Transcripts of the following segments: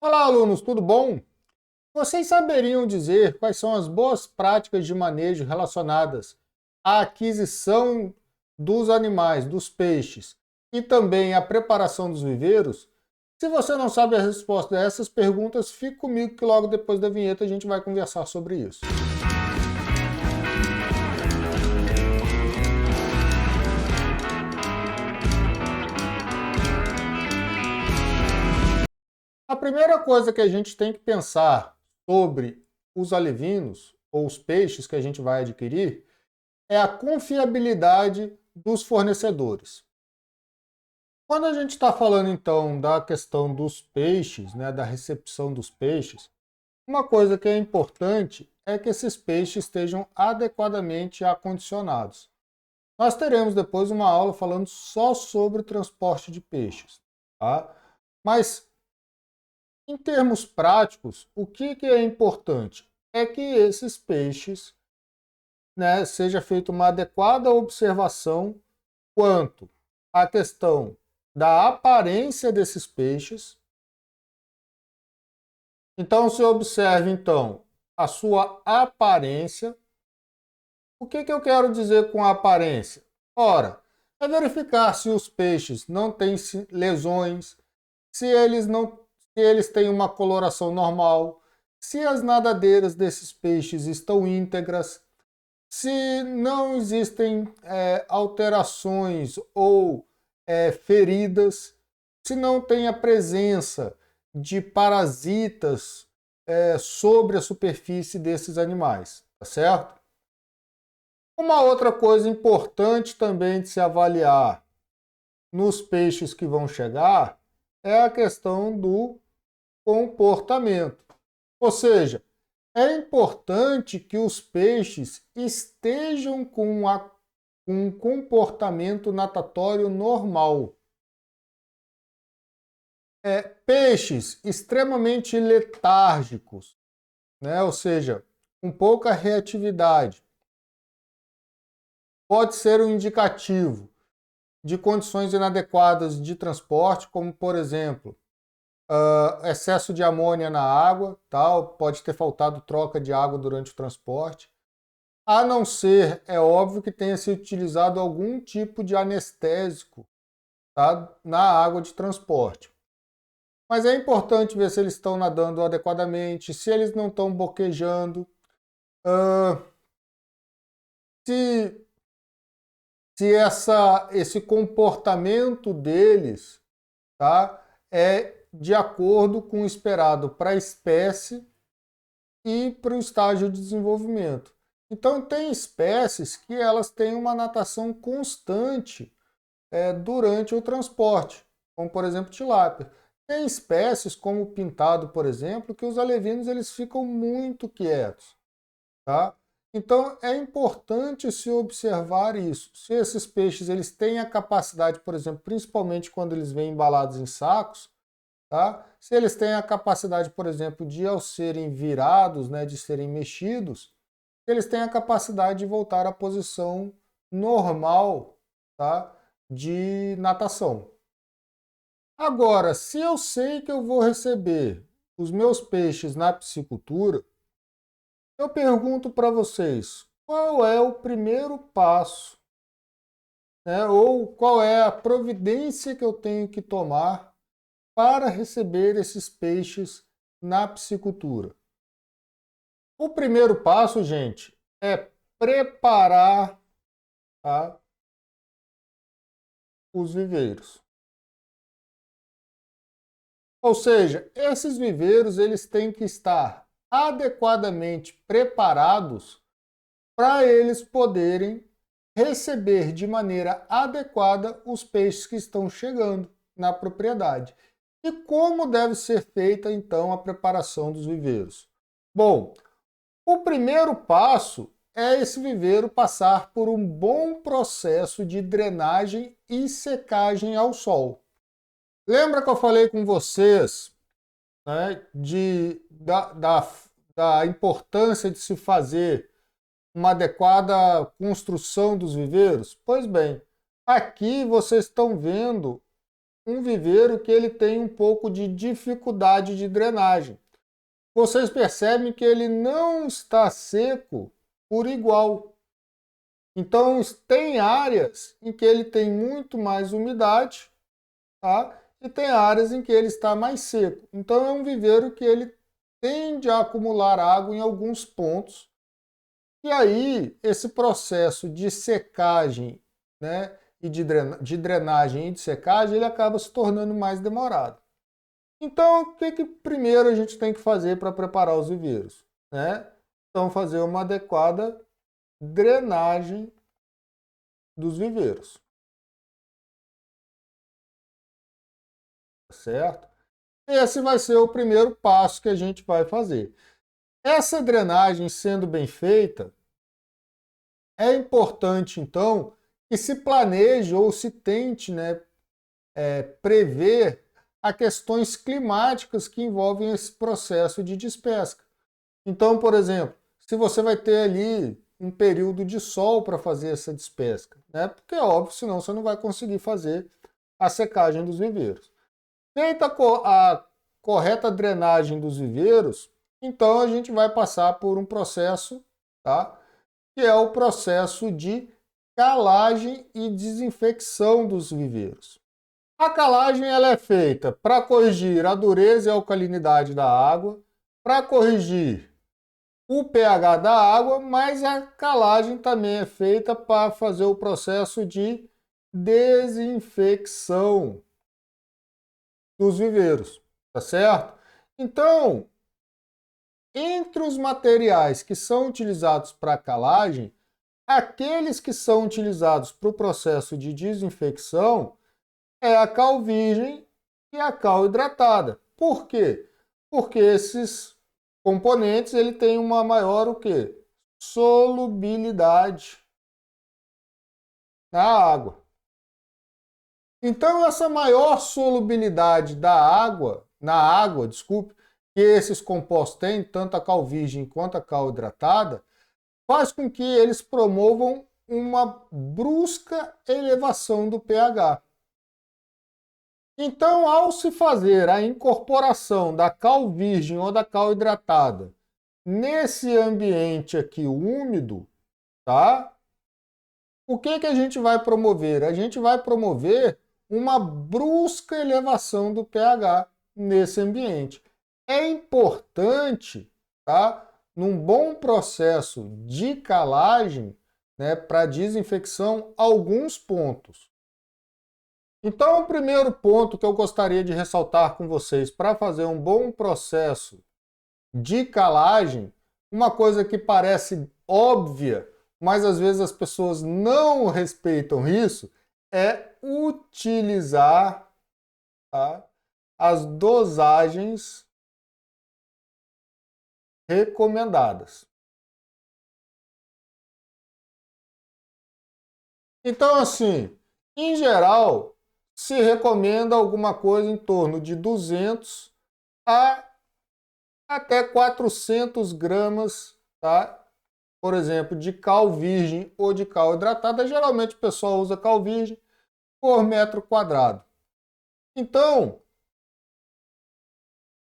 Olá, alunos, tudo bom? Vocês saberiam dizer quais são as boas práticas de manejo relacionadas à aquisição dos animais, dos peixes, e também à preparação dos viveiros? Se você não sabe a resposta a essas perguntas, fique comigo que logo depois da vinheta a gente vai conversar sobre isso. A primeira coisa que a gente tem que pensar sobre os alevinos ou os peixes que a gente vai adquirir é a confiabilidade dos fornecedores. Quando a gente está falando então da questão dos peixes, né, da recepção dos peixes, uma coisa que é importante é que esses peixes estejam adequadamente acondicionados. Nós teremos depois uma aula falando só sobre o transporte de peixes, tá? Mas em termos práticos, o que é importante é que esses peixes, né, seja feita uma adequada observação quanto à questão da aparência desses peixes. Então, se observe então a sua aparência. O que eu quero dizer com aparência? Ora, é verificar se os peixes não têm lesões, se eles não, se eles têm uma coloração normal, se as nadadeiras desses peixes estão íntegras, se não existem alterações ou feridas, se não tem a presença de parasitas sobre a superfície desses animais, tá certo? Uma outra coisa importante também de se avaliar nos peixes que vão chegar é a questão do comportamento. Ou seja, é importante que os peixes estejam com um comportamento natatório normal. Peixes extremamente letárgicos, né? Ou seja, com pouca reatividade, pode ser um indicativo de condições inadequadas de transporte, como, por exemplo, excesso de amônia na água, tal, pode ter faltado troca de água durante o transporte, a não ser, é óbvio, que tenha se utilizado algum tipo de anestésico, tá, na água de transporte. Mas é importante ver se eles estão nadando adequadamente, se eles não estão boquejando, se, esse comportamento deles, tá, é de acordo com o esperado para a espécie e para o estágio de desenvolvimento. Então, tem espécies que elas têm uma natação constante durante o transporte, como, por exemplo, tilápia. Tem espécies, como o pintado, por exemplo, que os alevinos eles ficam muito quietos, tá? Então, é importante se observar isso. Se esses peixes eles têm a capacidade, por exemplo, principalmente quando eles vêm embalados em sacos, tá? Se eles têm a capacidade, por exemplo, de ao serem virados, né, de serem mexidos, eles têm a capacidade de voltar à posição normal, tá, de natação. Agora, se eu sei que eu vou receber os meus peixes na piscicultura, eu pergunto para vocês, qual é o primeiro passo, né, ou qual é a providência que eu tenho que tomar para receber esses peixes na piscicultura? O primeiro passo, gente, é preparar, tá, os viveiros. Ou seja, esses viveiros eles têm que estar adequadamente preparados para eles poderem receber de maneira adequada os peixes que estão chegando na propriedade. E como deve ser feita então a preparação dos viveiros? Bom, o primeiro passo é esse viveiro passar por um bom processo de drenagem e secagem ao sol. Lembra que eu falei com vocês, né, da importância de se fazer uma adequada construção dos viveiros? Pois bem, aqui vocês estão vendo um viveiro que ele tem um pouco de dificuldade de drenagem. Vocês percebem que ele não está seco por igual. Então, tem áreas em que ele tem muito mais umidade, tá? E tem áreas em que ele está mais seco. Então, é um viveiro que ele tende a acumular água em alguns pontos. E aí, esse processo de secagem, né, e de drenagem e de secagem, ele acaba se tornando mais demorado. Então, o que primeiro a gente tem que fazer para preparar os viveiros, né? Então, fazer uma adequada drenagem dos viveiros, certo? Esse vai ser o primeiro passo que a gente vai fazer. Essa drenagem sendo bem feita, é importante, então, que se planeje ou se tente, né, prever as questões climáticas que envolvem esse processo de despesca. Então, por exemplo, se você vai ter ali um período de sol para fazer essa despesca, né? Porque é óbvio, senão você não vai conseguir fazer a secagem dos viveiros. Feita a correta drenagem dos viveiros, então a gente vai passar por um processo, tá? Que é o processo de calagem e desinfecção dos viveiros. A calagem ela é feita para corrigir a dureza e a alcalinidade da água, para corrigir o pH da água, mas a calagem também é feita para fazer o processo de desinfecção dos viveiros, tá certo? Então, entre os materiais que são utilizados para calagem, aqueles que são utilizados para o processo de desinfecção é a cal virgem e a cal hidratada. Por quê? Porque esses componentes ele tem uma maior o quê? Solubilidade na água. Então essa maior solubilidade na água, desculpe, que esses compostos têm, tanto a cal virgem quanto a cal hidratada, faz com que eles promovam uma brusca elevação do pH. Então, ao se fazer a incorporação da cal virgem ou da cal hidratada nesse ambiente aqui úmido, tá? O que a gente vai promover? A gente vai promover uma brusca elevação do pH nesse ambiente. É importante, tá? Num bom processo de calagem, né, para desinfecção, alguns pontos. Então, o primeiro ponto que eu gostaria de ressaltar com vocês para fazer um bom processo de calagem, uma coisa que parece óbvia, mas às vezes as pessoas não respeitam isso, é utilizar, tá, as dosagens recomendadas. Então, assim, em geral, se recomenda alguma coisa em torno de 200 a até 400 gramas, tá? Por exemplo, de cal virgem ou de cal hidratada. Geralmente o pessoal usa cal virgem por metro quadrado. Então,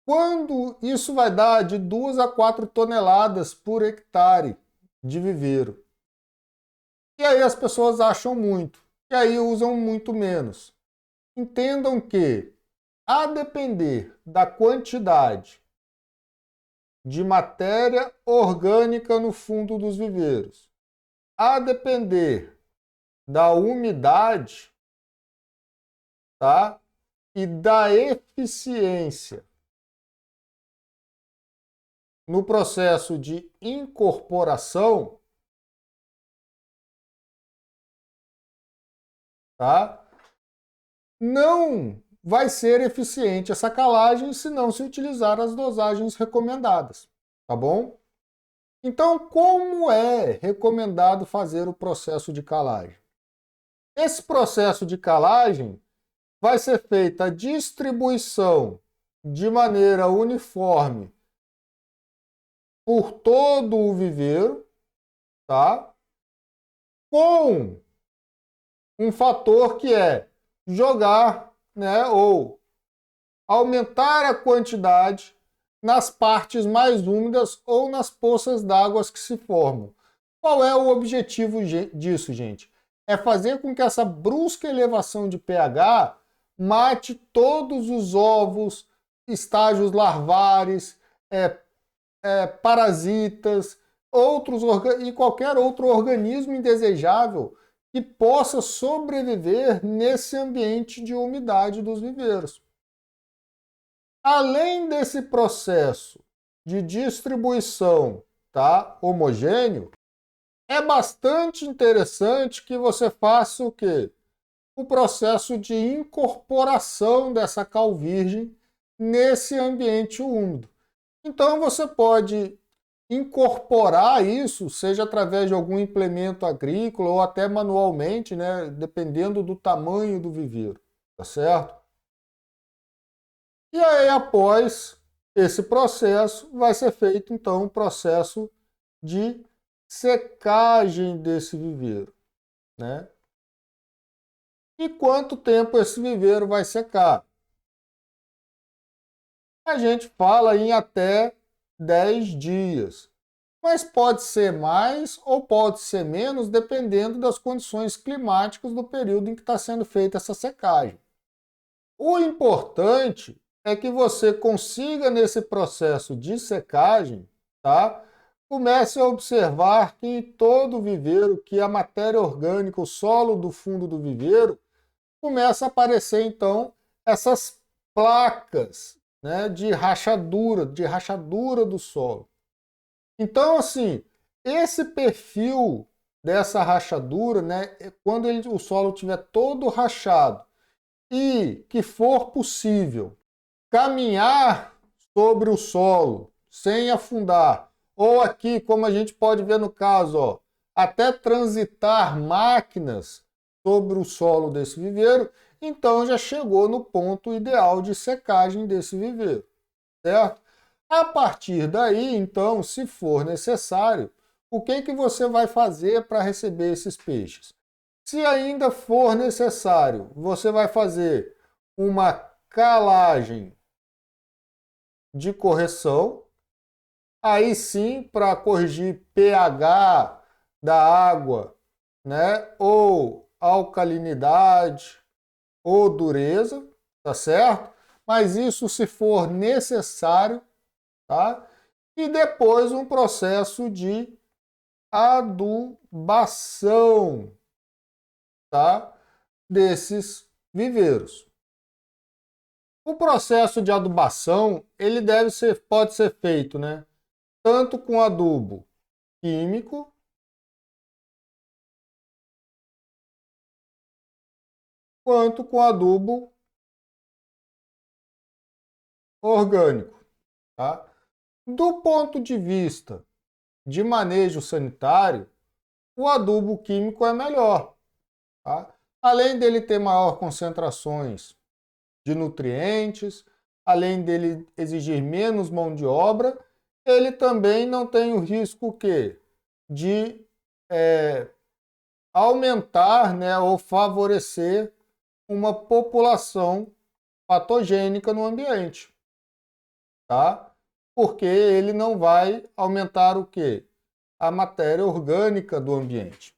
quando isso vai dar de 2 a 4 toneladas por hectare de viveiro. E aí as pessoas acham muito, e aí usam muito menos. Entendam que, a depender da quantidade de matéria orgânica no fundo dos viveiros, a depender da umidade, tá? E da eficiência no processo de incorporação, tá? Não vai ser eficiente essa calagem se não se utilizar as dosagens recomendadas, tá bom? Então, como é recomendado fazer o processo de calagem? Esse processo de calagem vai ser feita a distribuição de maneira uniforme por todo o viveiro, tá? Com um fator que é jogar né, ou aumentar a quantidade nas partes mais úmidas ou nas poças d'água que se formam. Qual é o objetivo disso, gente? É fazer com que essa brusca elevação de pH mate todos os ovos, estágios larvares, parasitas, e qualquer outro organismo indesejável que possa sobreviver nesse ambiente de umidade dos viveiros. Além desse processo de distribuição, tá, homogêneo, é bastante interessante que você faça o quê? O processo de incorporação dessa cal virgem nesse ambiente úmido. Então você pode incorporar isso, seja através de algum implemento agrícola ou até manualmente, né, dependendo do tamanho do viveiro, tá certo? E aí, após esse processo, vai ser feito então um processo de secagem desse viveiro, né? E quanto tempo esse viveiro vai secar? A gente fala em até 10 dias, mas pode ser mais ou pode ser menos, dependendo das condições climáticas do período em que está sendo feita essa secagem. O importante é que você consiga, nesse processo de secagem, tá? Comece a observar que em todo o viveiro, que a matéria orgânica, o solo do fundo do viveiro, começa a aparecer, então, essas placas, né, de rachadura do solo. Então, assim, esse perfil dessa rachadura, né, quando o solo estiver todo rachado e que for possível caminhar sobre o solo sem afundar, ou aqui, como a gente pode ver no caso, ó, até transitar máquinas sobre o solo desse viveiro, então já chegou no ponto ideal de secagem desse viveiro, certo? A partir daí, então, se for necessário, o que você vai fazer para receber esses peixes? Se ainda for necessário, você vai fazer uma calagem de correção, aí sim para corrigir pH da água, né, ou alcalinidade ou dureza, tá certo? Mas isso se for necessário, tá? E depois um processo de adubação, tá? Desses viveiros. O processo de adubação, ele pode ser feito, né, tanto com adubo químico, quanto com adubo orgânico, tá? Do ponto de vista de manejo sanitário, o adubo químico é melhor, tá? Além dele ter maior concentrações de nutrientes, além dele exigir menos mão de obra, ele também não tem o risco que de aumentar, né, ou favorecer uma população patogênica no ambiente, tá? Porque ele não vai aumentar o quê? A matéria orgânica do ambiente.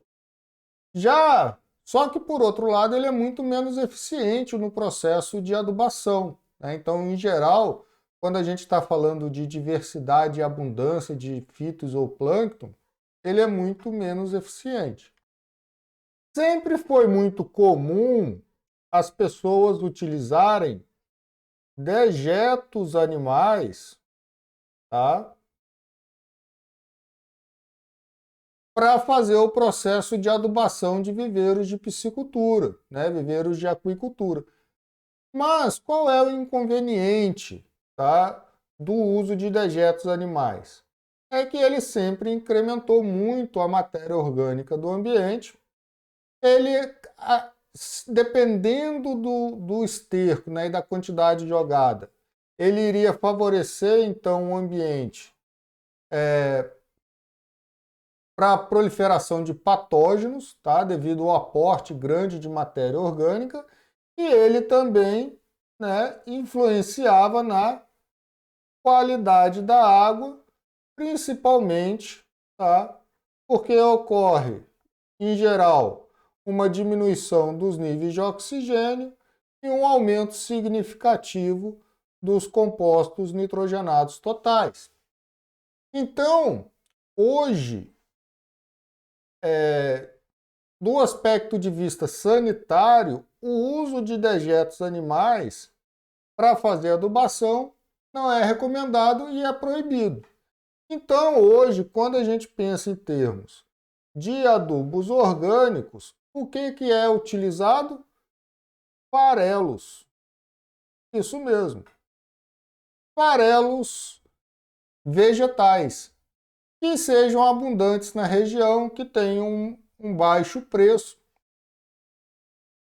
Só que por outro lado, ele é muito menos eficiente no processo de adubação, né? Então, em geral, quando a gente está falando de diversidade e abundância de fitos ou plâncton, ele é muito menos eficiente. Sempre foi muito comum as pessoas utilizarem dejetos animais, tá, para fazer o processo de adubação de viveiros de piscicultura, né, viveiros de aquicultura. Mas qual é o inconveniente, tá, do uso de dejetos animais? É que ele sempre incrementou muito a matéria orgânica do ambiente. Ele, dependendo do esterco, né, e da quantidade jogada, ele iria favorecer, então, o ambiente para a proliferação de patógenos, tá, devido ao aporte grande de matéria orgânica, e ele também, né, influenciava na qualidade da água, principalmente, tá? Porque ocorre, em geral, uma diminuição dos níveis de oxigênio e um aumento significativo dos compostos nitrogenados totais. Então, hoje, do aspecto de vista sanitário, o uso de dejetos animais para fazer adubação não é recomendado e é proibido. Então, hoje, quando a gente pensa em termos de adubos orgânicos, o que é utilizado? Farelos. Isso mesmo. Farelos vegetais que sejam abundantes na região, que tenham um baixo preço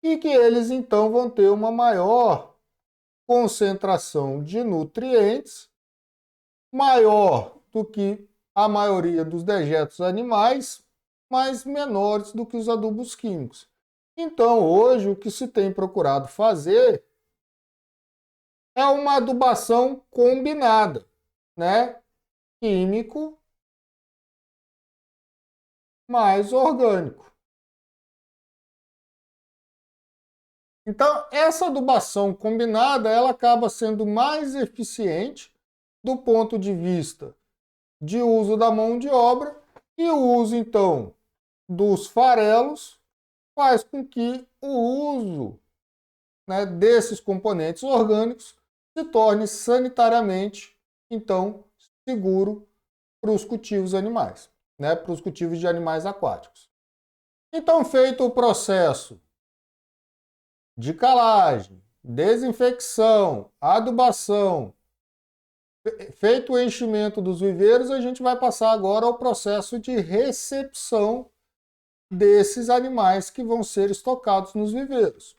e que eles então vão ter uma maior concentração de nutrientes, maior do que a maioria dos dejetos animais, mas menores do que os adubos químicos. Então, hoje, o que se tem procurado fazer é uma adubação combinada, né? Químico mais orgânico. Então, essa adubação combinada, ela acaba sendo mais eficiente do ponto de vista de uso da mão de obra, e o uso, então, dos farelos faz com que o uso, né, desses componentes orgânicos se torne sanitariamente, então, seguro para os cultivos animais, né, para os cultivos de animais aquáticos. Então, feito o processo de calagem, desinfecção, adubação, feito o enchimento dos viveiros, a gente vai passar agora ao processo de recepção desses animais que vão ser estocados nos viveiros.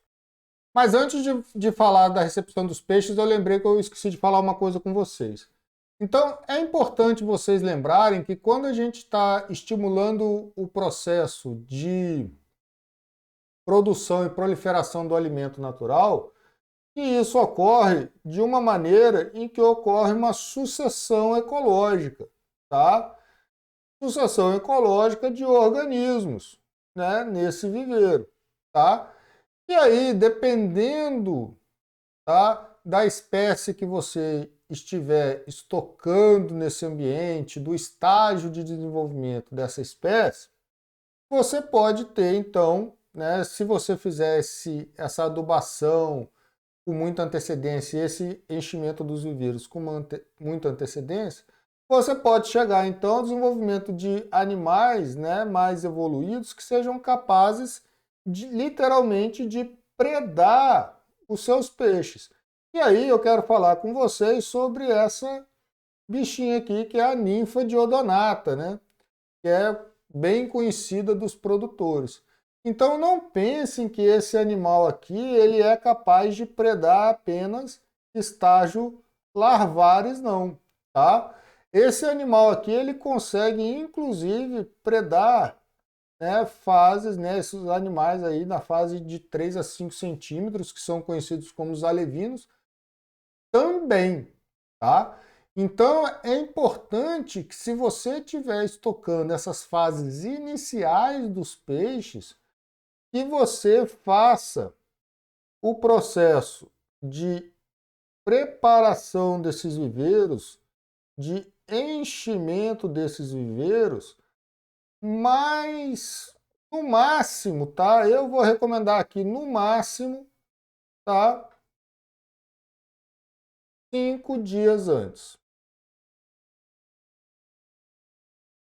Mas antes de falar da recepção dos peixes, eu lembrei que eu esqueci de falar uma coisa com vocês. Então, é importante vocês lembrarem que quando a gente está estimulando o processo de produção e proliferação do alimento natural, que isso ocorre de uma maneira em que ocorre uma sucessão ecológica, tá? Sucessão ecológica de organismos, né, nesse viveiro, tá? E aí, dependendo, tá, da espécie que você estiver estocando nesse ambiente, do estágio de desenvolvimento dessa espécie, você pode ter, então, né, se você fizesse essa adubação com muita antecedência e esse enchimento dos viveiros com muita antecedência, você pode chegar então ao desenvolvimento de animais, né, mais evoluídos que sejam capazes de literalmente de predar os seus peixes. E aí eu quero falar com vocês sobre essa bichinha aqui que é a ninfa de odonata, né, que é bem conhecida dos produtores. Então não pensem que esse animal aqui ele é capaz de predar apenas estágio larvares, não, tá? Esse animal aqui ele consegue inclusive predar, né, fases, né, esses animais aí na fase de 3 a 5 centímetros, que são conhecidos como os alevinos, também, tá? Então é importante que se você estiver estocando essas fases iniciais dos peixes, que você faça o processo de preparação desses viveiros, de enchimento desses viveiros, mas no máximo, tá? Eu vou recomendar aqui no máximo, tá? 5 dias antes.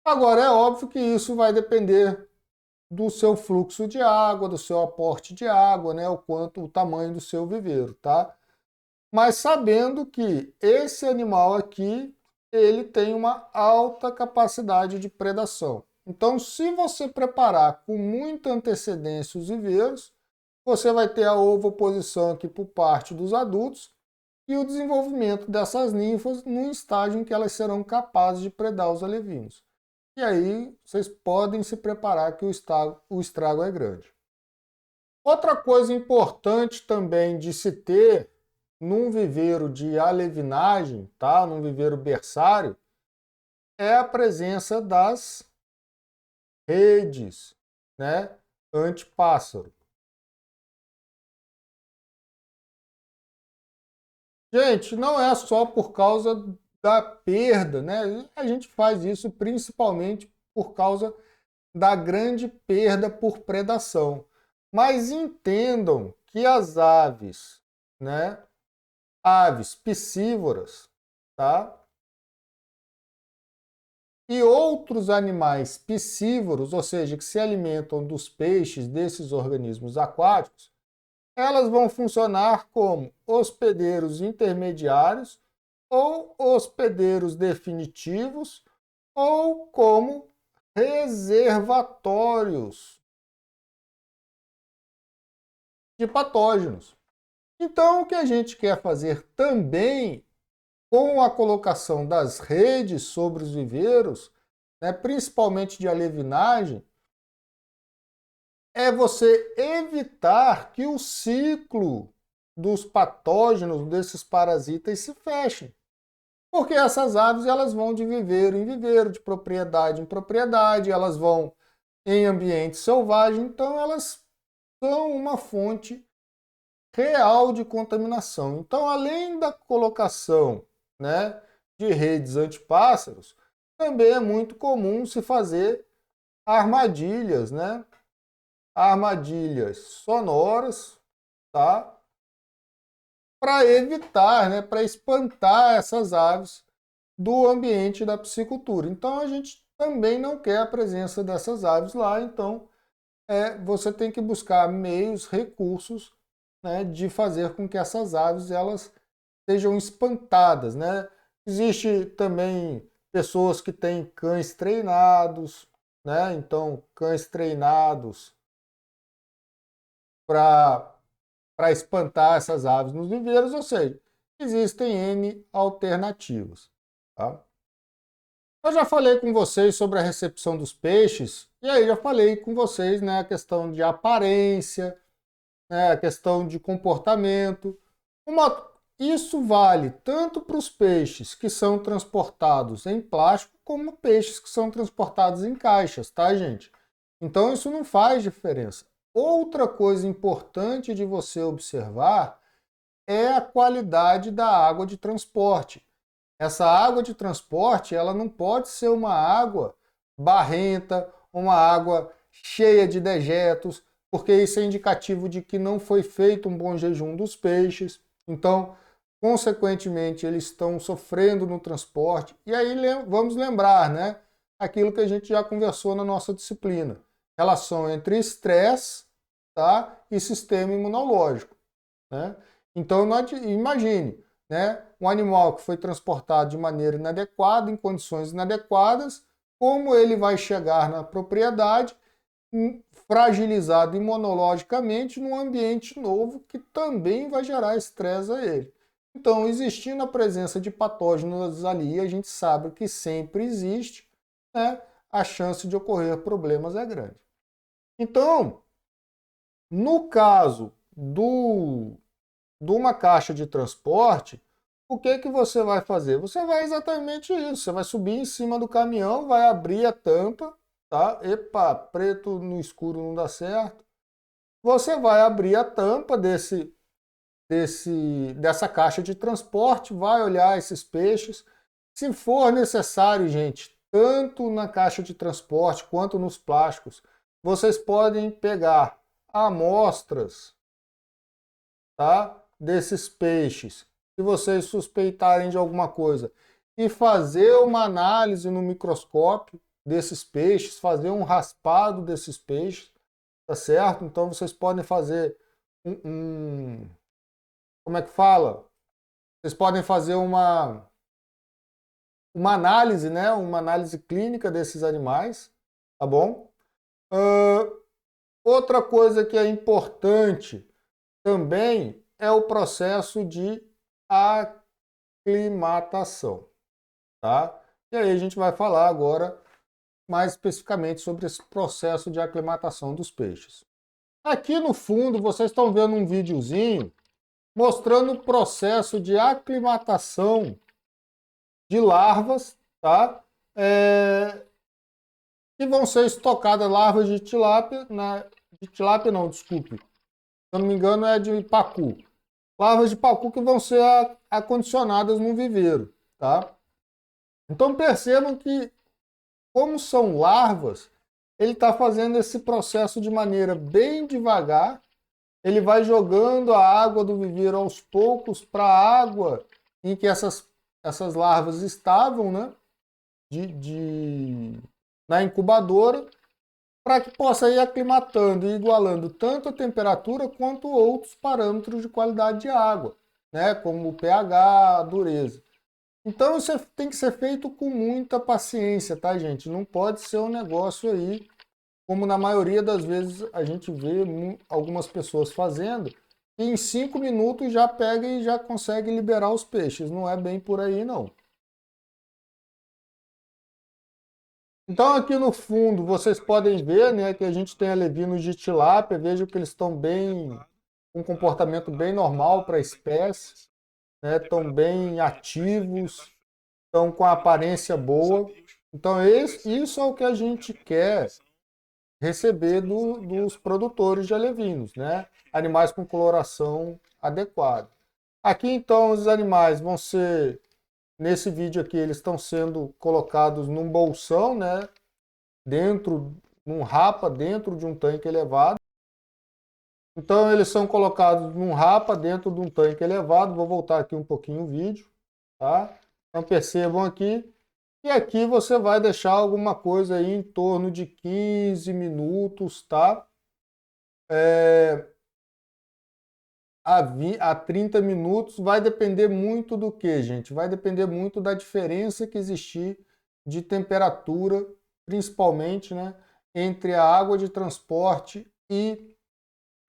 Agora é óbvio que isso vai depender do seu fluxo de água, do seu aporte de água, né? O tamanho do seu viveiro, tá? Mas sabendo que esse animal aqui, ele tem uma alta capacidade de predação. Então, se você preparar com muita antecedência os viveiros, você vai ter a ovoposição aqui por parte dos adultos e o desenvolvimento dessas ninfas num estágio em que elas serão capazes de predar os alevinos. E aí vocês podem se preparar que o estrago é grande. Outra coisa importante também de se ter num viveiro de alevinagem, tá? Num viveiro berçário, é a presença das redes, né, antipássaro. Gente, não é só por causa da perda, né? A gente faz isso principalmente por causa da grande perda por predação. Mas entendam que as aves, né, aves piscívoras, tá? E outros animais piscívoros, ou seja, que se alimentam dos peixes desses organismos aquáticos, elas vão funcionar como hospedeiros intermediários ou hospedeiros definitivos ou como reservatórios de patógenos. Então, o que a gente quer fazer também com a colocação das redes sobre os viveiros, né, principalmente de alevinagem, é você evitar que o ciclo dos patógenos, desses parasitas, se feche. Porque essas aves elas vão de viveiro em viveiro, de propriedade em propriedade, elas vão em ambiente selvagem, então elas são uma fonte real de contaminação. Então, além da colocação, né, de redes antipássaros, também é muito comum se fazer armadilhas, né? Armadilhas sonoras, tá? Para evitar, né, para espantar essas aves do ambiente da piscicultura. Então a gente também não quer a presença dessas aves lá, então você tem que buscar meios, recursos, né, de fazer com que essas aves elas sejam espantadas, né? Existe também pessoas que têm cães treinados, né? Então cães treinados para espantar essas aves nos viveiros, ou seja, existem N alternativas. Tá? Eu já falei com vocês sobre a recepção dos peixes, e aí já falei com vocês, né, a questão de aparência, né, a questão de comportamento. Isso vale tanto para os peixes que são transportados em plástico, como peixes que são transportados em caixas, tá, gente? Então isso não faz diferença. Outra coisa importante de você observar é a qualidade da água de transporte. Essa água de transporte, ela não pode ser uma água barrenta, uma água cheia de dejetos, porque isso é indicativo de que não foi feito um bom jejum dos peixes. Então, consequentemente, eles estão sofrendo no transporte. E aí vamos lembrar, né, aquilo que a gente já conversou na nossa disciplina. Relação entre estresse, tá, e sistema imunológico, né? Então, imagine, né, um animal que foi transportado de maneira inadequada, em condições inadequadas, como ele vai chegar na propriedade fragilizado imunologicamente num ambiente novo que também vai gerar estresse a ele. Então, existindo a presença de patógenos ali, a gente sabe que sempre existe, né, a chance de ocorrer problemas é grande. Então, no caso de uma caixa de transporte, o que que você vai fazer? Você vai exatamente isso. Você vai subir em cima do caminhão, vai abrir a tampa, tá? Epa, preto no escuro não dá certo. Você vai abrir a tampa dessa caixa de transporte, vai olhar esses peixes. Se for necessário, gente, tanto na caixa de transporte quanto nos plásticos, vocês podem pegar amostras, tá, desses peixes, se vocês suspeitarem de alguma coisa, e fazer uma análise no microscópio desses peixes, fazer um raspado desses peixes, tá certo? Então vocês podem fazer como é que fala? Vocês podem fazer uma análise, né? Uma análise clínica desses animais, tá bom? Outra coisa que é importante também é o processo de aclimatação, tá? E aí a gente vai falar agora mais especificamente sobre esse processo de aclimatação dos peixes. Aqui no fundo vocês estão vendo um videozinho mostrando o processo de aclimatação de larvas, tá? Que vão ser estocadas larvas de tilápia, de tilápia não, desculpe. Se eu não me engano é de pacu. Larvas de pacu que vão ser acondicionadas no viveiro, tá? Então percebam que, como são larvas, ele está fazendo esse processo de maneira bem devagar. Ele vai jogando a água do viveiro aos poucos para a água em que essas larvas estavam, né? Na incubadora, para que possa ir aclimatando e igualando tanto a temperatura quanto outros parâmetros de qualidade de água, né? Como o pH, a dureza. Então isso tem que ser feito com muita paciência, tá, gente? Não pode ser um negócio aí, como na maioria das vezes a gente vê algumas pessoas fazendo, e em 5 minutos já pega e já consegue liberar os peixes. Não é bem por aí, não. Então aqui no fundo vocês podem ver, né, que a gente tem alevinos de tilápia. Vejo que eles estão bem, com um comportamento bem normal para a espécie, né? Estão bem ativos, estão com a aparência boa. Então isso é o que a gente quer receber dos produtores de alevinos, né? Animais com coloração adequada. Aqui então os animais vão ser, nesse vídeo aqui, eles estão sendo colocados num bolsão, né? Num rapa dentro de um tanque elevado. Então eles são colocados num rapa dentro de um tanque elevado. Vou voltar aqui um pouquinho o vídeo, tá? Então percebam aqui. E aqui você vai deixar alguma coisa aí em torno de 15 minutos, tá? A 30 minutos. Vai depender muito do que, gente? Vai depender muito da diferença que existir de temperatura, principalmente, né, entre a água de transporte e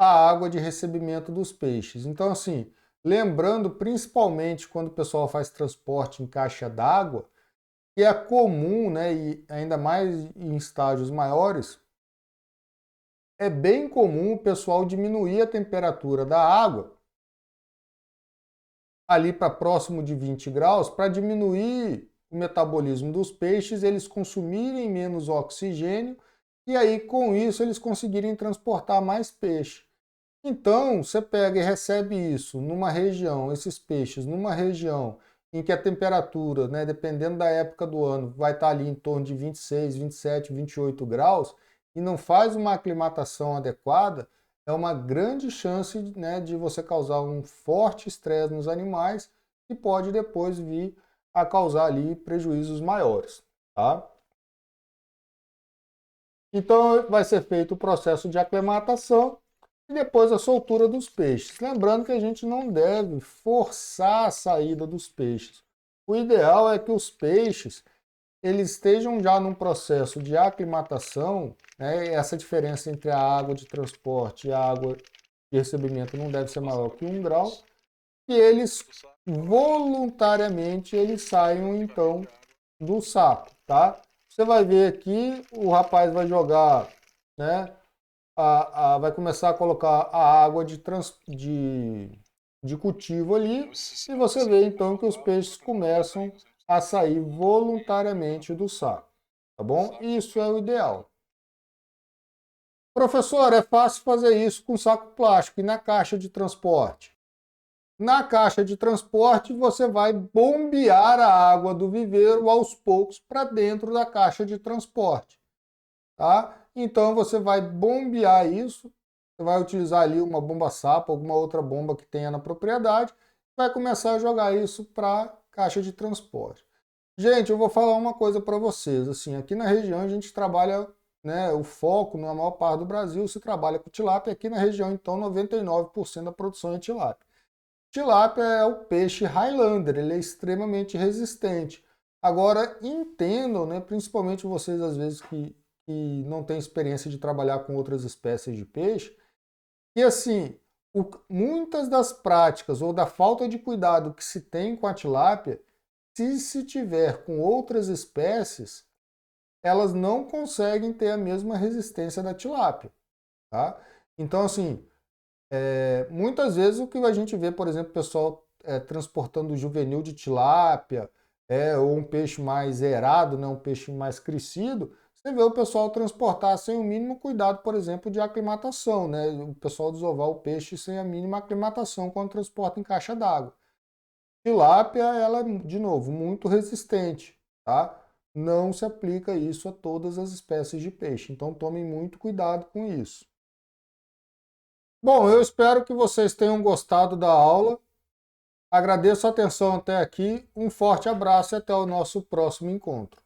a água de recebimento dos peixes. Então, assim, lembrando principalmente quando o pessoal faz transporte em caixa d'água, que é comum, né, e ainda mais em estágios maiores, é bem comum o pessoal diminuir a temperatura da água ali para próximo de 20 graus para diminuir o metabolismo dos peixes, eles consumirem menos oxigênio e aí com isso eles conseguirem transportar mais peixe. Então, você pega e recebe isso numa região, esses peixes, numa região em que a temperatura, né, dependendo da época do ano, vai estar ali em torno de 26, 27, 28 graus, e não faz uma aclimatação adequada, é uma grande chance, né, de você causar um forte estresse nos animais e pode depois vir a causar ali prejuízos maiores, tá? Então, vai ser feito o processo de aclimatação e depois a soltura dos peixes. Lembrando que a gente não deve forçar a saída dos peixes. O ideal é que os peixes eles estejam já num processo de aclimatação, né? Essa diferença entre a água de transporte e a água de recebimento não deve ser maior que 1 grau, e eles voluntariamente eles saiam então do saco, tá? Você vai ver aqui, o rapaz vai jogar, né? Vai começar a colocar a água de cultivo ali, e você vê então que os peixes começam a sair voluntariamente do saco, tá bom? Isso é o ideal. Professor, é fácil fazer isso com saco plástico e na caixa de transporte? Na caixa de transporte, você vai bombear a água do viveiro aos poucos para dentro da caixa de transporte, tá? Então você vai bombear isso, você vai utilizar ali uma bomba sapa, alguma outra bomba que tenha na propriedade, vai começar a jogar isso para a caixa de transporte. Gente, eu vou falar uma coisa para vocês, assim, aqui na região a gente trabalha, né, o foco na maior parte do Brasil se trabalha com tilápia, aqui na região então 99% da produção é tilápia. Tilápia é o peixe Highlander, ele é extremamente resistente. Agora, entendam, né, principalmente vocês às vezes que não têm experiência de trabalhar com outras espécies de peixe, que assim, muitas das práticas ou da falta de cuidado que se tem com a tilápia, se tiver com outras espécies, elas não conseguem ter a mesma resistência da tilápia, tá? Então, assim, muitas vezes o que a gente vê, por exemplo, o pessoal transportando juvenil de tilápia, ou um peixe mais erado, né, um peixe mais crescido, você vê o pessoal transportar sem o mínimo cuidado, por exemplo, de aclimatação, né? O pessoal desovar o peixe sem a mínima aclimatação quando transporta em caixa d'água. Tilápia, ela, de novo, muito resistente, tá? Não se aplica isso a todas as espécies de peixe, então tomem muito cuidado com isso. Bom, eu espero que vocês tenham gostado da aula. Agradeço a atenção até aqui, um forte abraço e até o nosso próximo encontro.